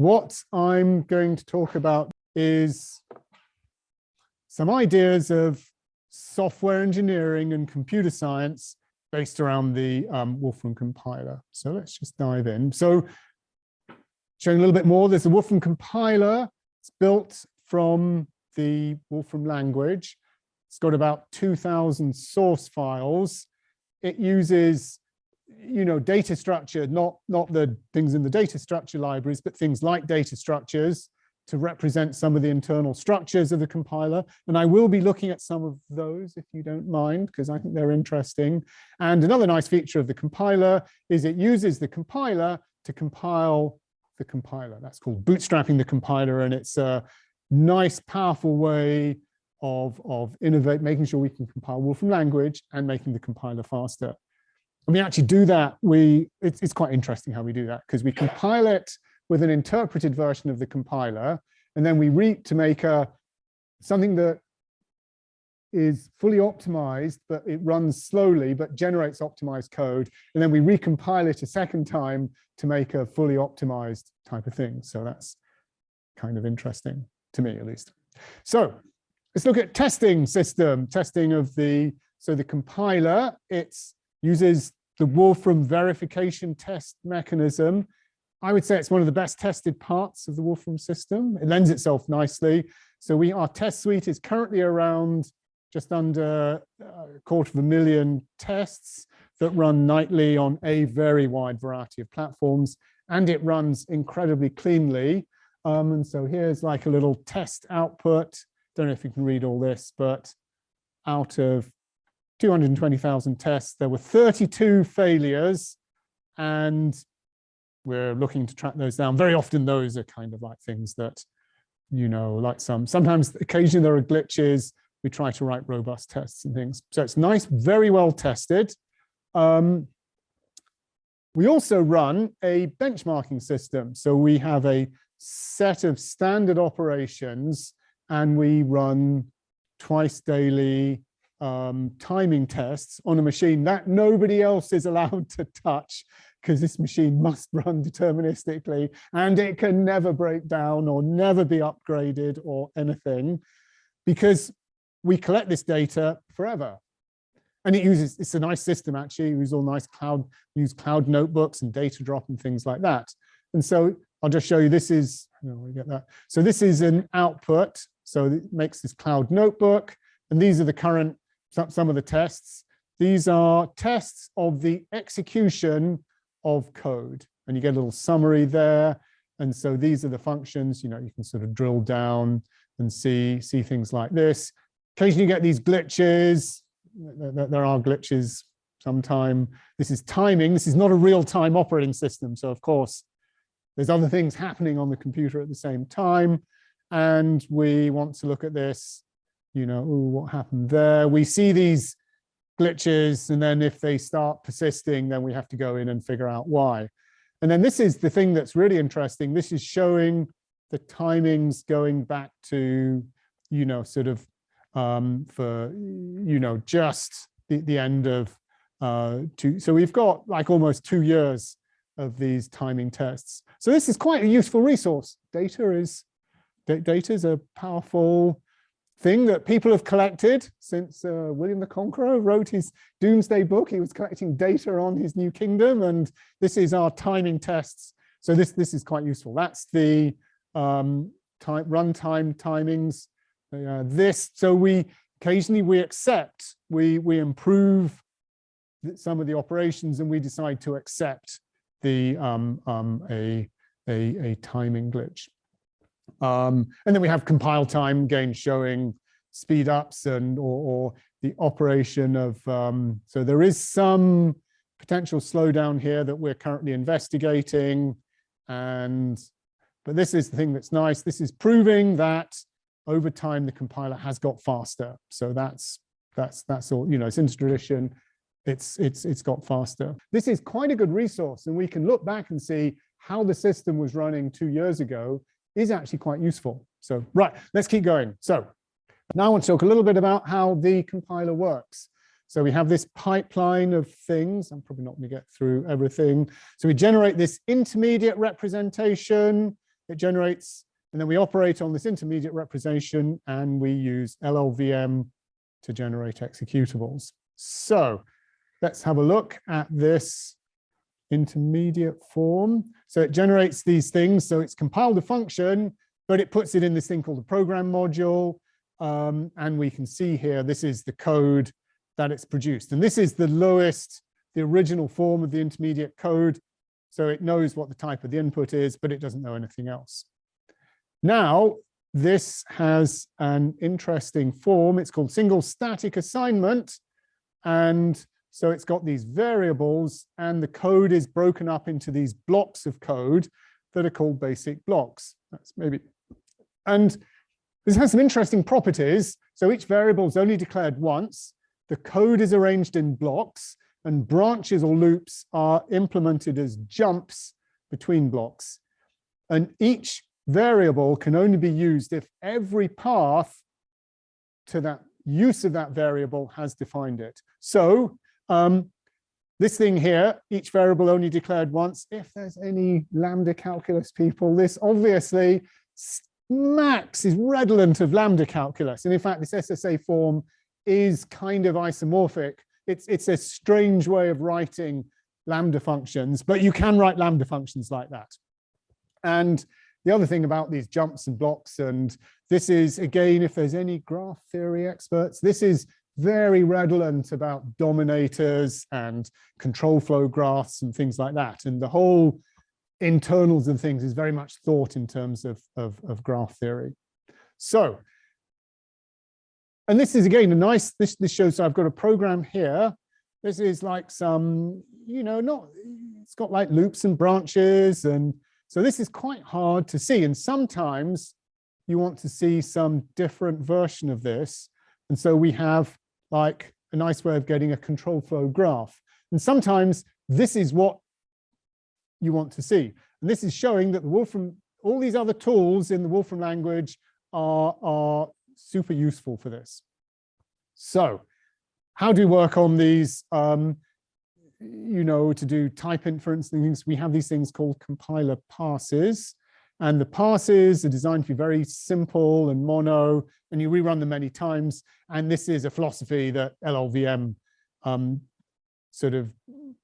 What I'm going to talk about is some ideas of software engineering and computer science based around the Wolfram compiler. So let's just dive in. So showing a little bit more, there's the Wolfram compiler. It's built from the Wolfram language. It's got about 2,000 source files. It uses, data structure, not the things in the data structure libraries, but things like data structures to represent some of the internal structures of the compiler. And I will be looking at some of those, if you don't mind, because I think they're interesting. And another nice feature of the compiler is it uses the compiler to compile the compiler. That's called bootstrapping the compiler. And it's a nice, powerful way of making sure we can compile Wolfram language and making the compiler faster. And we actually do that. It's quite interesting how we do that, because we compile it with an interpreted version of the compiler, and then we read to make something that is fully optimized, but it runs slowly, but generates optimized code. And then we recompile it a second time to make a fully optimized type of thing. So that's kind of interesting to me, at least. So let's look at testing system, testing of the compiler. It uses the Wolfram verification test mechanism. I would say it's one of the best tested parts of the Wolfram system. It lends itself nicely. So our test suite is currently around just under 250,000 tests that run nightly on a very wide variety of platforms, and it runs incredibly cleanly. And so here's like a little test output. Don't know if you can read all this, but out of 220,000 tests, there were 32 failures, and we're looking to track those down. Very often those are kind of like things that, like sometimes occasionally there are glitches. We try to write robust tests and things. So it's nice, very well tested. We also run a benchmarking system. So we have a set of standard operations, and we run twice daily timing tests on a machine that nobody else is allowed to touch, because this machine must run deterministically, and it can never break down or never be upgraded or anything, because we collect this data forever. And it's a nice system, actually. We use all nice cloud notebooks and data drop and things like that. And so I'll just show you, this is, we get that. So this is an output. So it makes this cloud notebook. And these are the current, some of the tests. These are tests of the execution of code. And you get a little summary there. And so these are the functions, you can sort of drill down and see things like this. Occasionally you get these glitches. There are glitches sometime. This is timing. This is not a real-time operating system. So of course, there's other things happening on the computer at the same time. And we want to look at this, what happened there? We see these glitches, and then if they start persisting, then we have to go in and figure out why. And then this is the thing that's really interesting. This is showing the timings going back to, sort of for, just the end of so we've got like almost 2 years of these timing tests. So this is quite a useful resource. Data is a powerful thing that people have collected since William the Conqueror wrote his Doomsday Book. He was collecting data on his new kingdom, and this is our timing tests. So this is quite useful. That's the runtime timings. So we occasionally we improve some of the operations, and we decide to accept the a timing glitch. And then we have compile time, again, showing speed ups or the operation of, so there is some potential slowdown here that we're currently investigating. But this is the thing that's nice. This is proving that over time, the compiler has got faster. So that's all, it's into tradition. It's got faster. This is quite a good resource, and we can look back and see how the system was running 2 years ago is actually quite useful. So, right, let's keep going. So now I want to talk a little bit about how the compiler works. So we have this pipeline of things. I'm probably not going to get through everything. So we generate this intermediate representation. it generates, and then we operate on this intermediate representation, and we use LLVM to generate executables. So let's have a look at this intermediate form. So it generates these things. So it's compiled a function, but it puts it in this thing called the program module. And we can see here, this is the code that it's produced. And this is the lowest, the original form of the intermediate code. So it knows what the type of the input is, but it doesn't know anything else. Now, this has an interesting form. It's called single static assignment. And so it's got these variables, and the code is broken up into these blocks of code that are called basic blocks. That's maybe, and this has some interesting properties. So each variable is only declared once. The code is arranged in blocks, and branches or loops are implemented as jumps between blocks. And each variable can only be used if every path to that use of that variable has defined it. So this thing here, each variable only declared once. If there's any lambda calculus people, this obviously Max is redolent of lambda calculus. And in fact, this SSA form is kind of isomorphic. It's a strange way of writing lambda functions, but you can write lambda functions like that. And the other thing about these jumps and blocks, and this is, again, if there's any graph theory experts, this is very redolent about dominators and control flow graphs and things like that. And the whole internals and things is very much thought in terms of graph theory. So, and this is, again, a nice, this shows, so I've got a program here. This is like some, you know, it's got like loops and branches. And so this is quite hard to see. And sometimes you want to see some different version of this. And so we have like a nice way of getting a control flow graph. And sometimes this is what you want to see. And this is showing that the Wolfram, all these other tools in the Wolfram language are super useful for this. So how do we work on these, you know, to do type inference and things? We have these things called compiler passes. And the passes are designed to be very simple and mono, and you rerun them many times. And this is a philosophy that LLVM sort of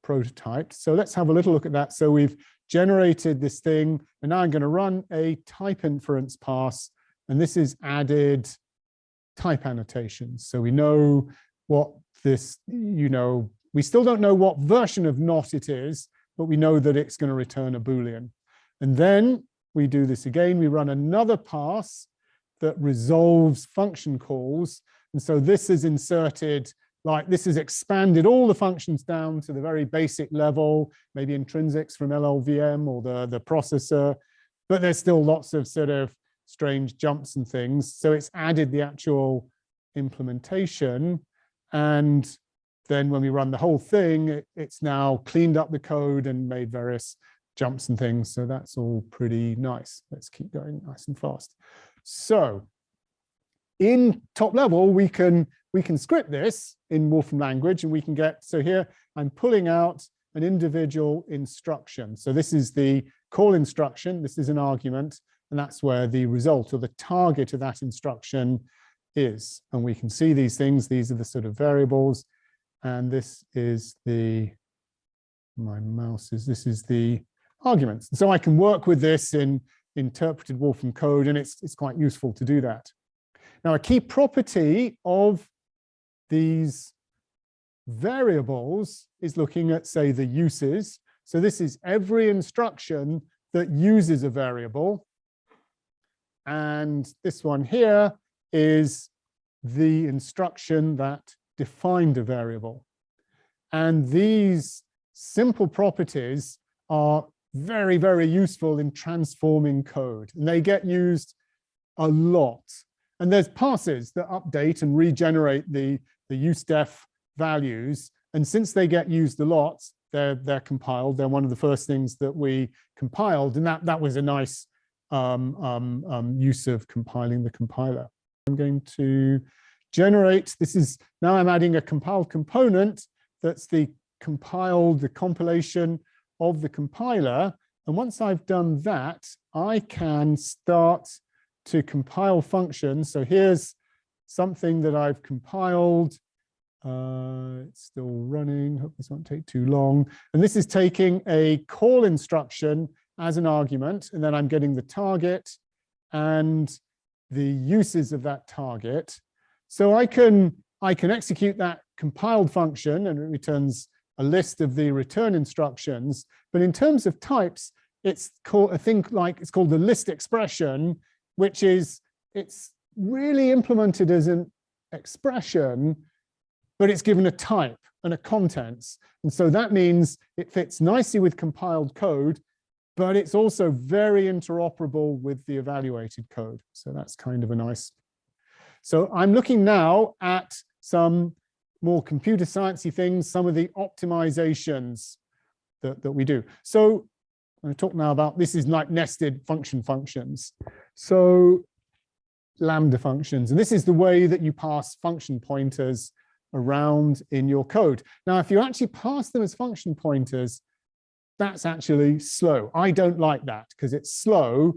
prototyped. So let's have a little look at that. So we've generated this thing, and now I'm going to run a type inference pass, and this is added type annotations. So we know what this, you know, we still don't know what version of not it is, but we know that it's going to return a Boolean. And then we do this again. We run another pass that resolves function calls. And so this is inserted, like this has expanded all the functions down to the very basic level, maybe intrinsics from LLVM or the processor, but there's still lots of sort of strange jumps and things. So it's added the actual implementation. And then when we run the whole thing, it's now cleaned up the code and made various jumps and things. So that's all pretty nice. Let's keep going nice and fast. So in top level, we can script this in Wolfram language, and we can get, so here I'm pulling out an individual instruction. So this is the call instruction. This is an argument, and that's where the result or the target of that instruction is. And we can see these things. These are the sort of variables. And this is the, my mouse is, this is the arguments. So I can work with this in interpreted Wolfram code, and it's quite useful to do that. Now, a key property of these variables is looking at, say, the uses. So this is every instruction that uses a variable. And this one here is the instruction that defined a variable. And these simple properties are very, very useful in transforming code. And they get used a lot. And there's passes that update and regenerate the usedef values. And since they get used a lot, they're compiled. They're one of the first things that we compiled. And that was a nice use of compiling the compiler. I'm going to generate, this is, now I'm adding a compiled component that's the compilation of the compiler. And once I've done that, I can start to compile functions. So here's something that I've compiled. It's still running. Hope this won't take too long. And this is taking a call instruction as an argument, and then I'm getting the target and the uses of that target. So I can execute that compiled function, and it returns a list of the return instructions. But in terms of types, it's called it's called the list expression, which is, it's really implemented as an expression, but it's given a type and a contents. And so that means it fits nicely with compiled code, but it's also very interoperable with the evaluated code. So that's kind of a nice. So I'm looking now at some more computer sciencey things, some of the optimizations that we do. So I'm going to talk now about, this is like nested functions. So lambda functions, and this is the way that you pass function pointers around in your code. Now, if you actually pass them as function pointers, that's actually slow. I don't like that because it's slow,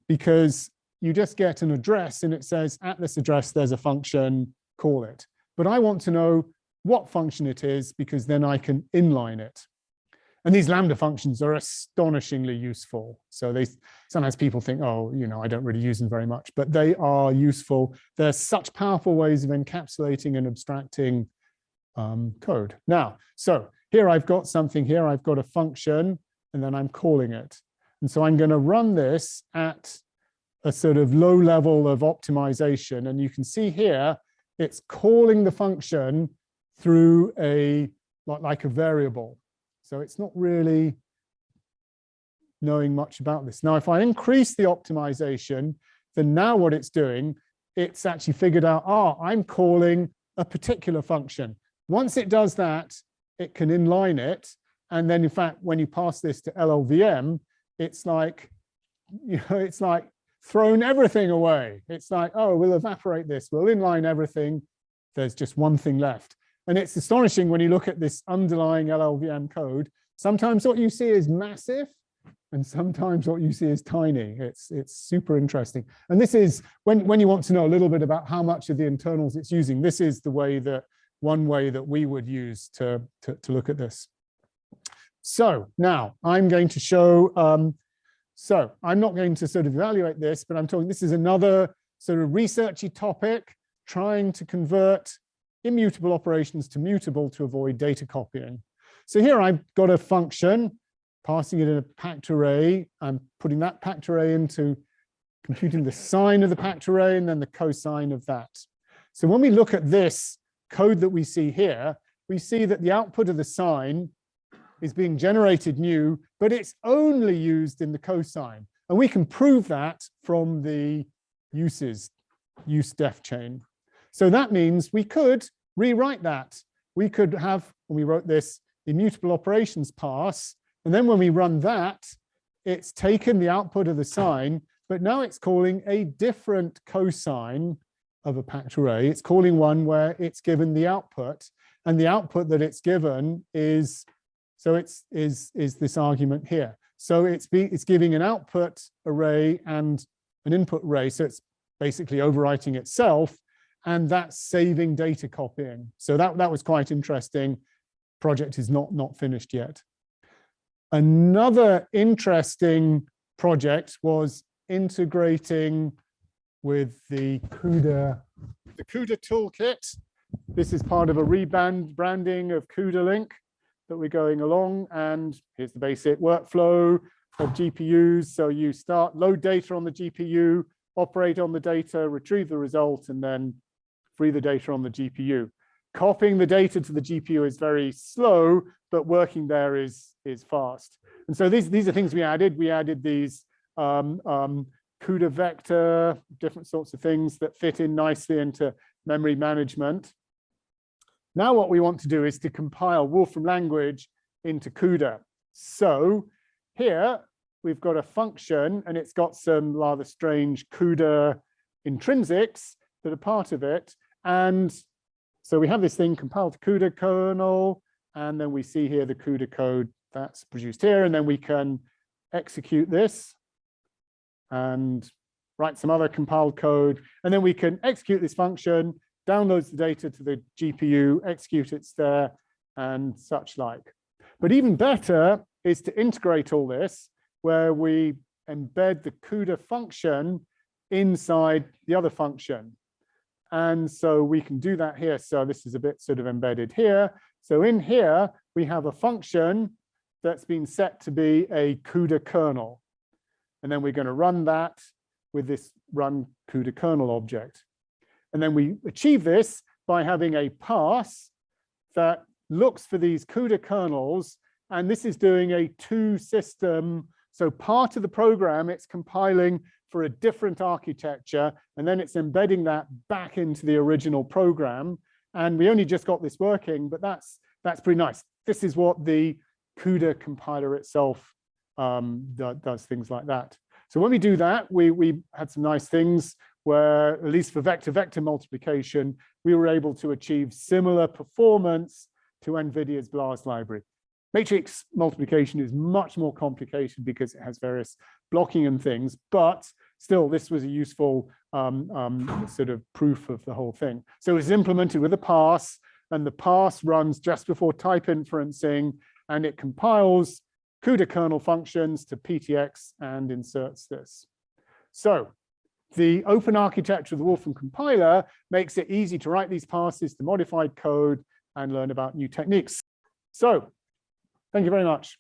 because you just get an address and it says at this address there's a function, call it. But I want to know what function it is, because then I can inline it. And these lambda functions are astonishingly useful. So sometimes people think, oh, I don't really use them very much, but they are useful. They're such powerful ways of encapsulating and abstracting code. Now, so here I've got something here. I've got a function, and then I'm calling it. And so I'm going to run this at a sort of low level of optimization. And you can see here, it's calling the function through like a variable. So it's not really knowing much about this. Now, if I increase the optimization, then now what it's doing, it's actually figured out, I'm calling a particular function. Once it does that, it can inline it. And then in fact, when you pass this to LLVM, it's like, it's like thrown everything away. It's like, oh, we'll evaporate this, we'll inline everything. There's just one thing left. And it's astonishing when you look at this underlying LLVM code. Sometimes what you see is massive, and sometimes what you see is tiny. It's super interesting. And this is, when you want to know a little bit about how much of the internals it's using, this is one way that we would use to look at this. So now I'm going to show, so I'm not going to sort of evaluate this, but I'm talking, this is another sort of researchy topic, trying to convert immutable operations to mutable to avoid data copying. So here I've got a function, passing it in a packed array. I'm putting that packed array into computing the sine of the packed array and then the cosine of that. So when we look at this code that we see here, we see that the output of the sine is being generated new, but it's only used in the cosine. And we can prove that from the use def chain. So that means we could rewrite that. We could have, when we wrote this, immutable operations pass, and then when we run that, it's taken the output of the sine, but now it's calling a different cosine of a packed array. It's calling one where it's given the output, and the output that it's given is, so is this argument here. So it's giving an output array and an input array. So it's basically overwriting itself, and that's saving data copying. So that was quite interesting. Project is not finished yet. Another interesting project was integrating with the CUDA toolkit. This is part of a rebranding of CUDA Link that we're going along, and here's the basic workflow of GPUs. So you load data on the GPU, operate on the data, retrieve the result, and then free the data on the GPU. Copying the data to the GPU is very slow, but working there is fast. And so these are things we added. We added these CUDA vector, different sorts of things that fit in nicely into memory management. Now what we want to do is to compile Wolfram language into CUDA. So here we've got a function, and it's got some rather strange CUDA intrinsics that are part of it. And so we have this thing compiled to CUDA kernel, and then we see here the CUDA code that's produced here, and then we can execute this and write some other compiled code. And then we can execute this function, downloads the data to the GPU, execute it there, and such like. But even better is to integrate all this where we embed the CUDA function inside the other function. And so we can do that here. So this is a bit sort of embedded here. So in here, we have a function that's been set to be a CUDA kernel. And then we're going to run that with this run CUDA kernel object. And then we achieve this by having a pass that looks for these CUDA kernels. And this is doing a two system. So part of the program, it's compiling for a different architecture, and then it's embedding that back into the original program. And we only just got this working, but that's pretty nice. This is what the CUDA compiler itself does things like that. So when we do that, we had some nice things where, at least for vector-vector multiplication, we were able to achieve similar performance to NVIDIA's BLAS library. Matrix multiplication is much more complicated because it has various blocking and things, but still, this was a useful sort of proof of the whole thing. So it was implemented with a pass, and the pass runs just before type inferencing, and it compiles CUDA kernel functions to PTX and inserts this. So the open architecture of the Wolfram compiler makes it easy to write these passes to modified code and learn about new techniques. So thank you very much.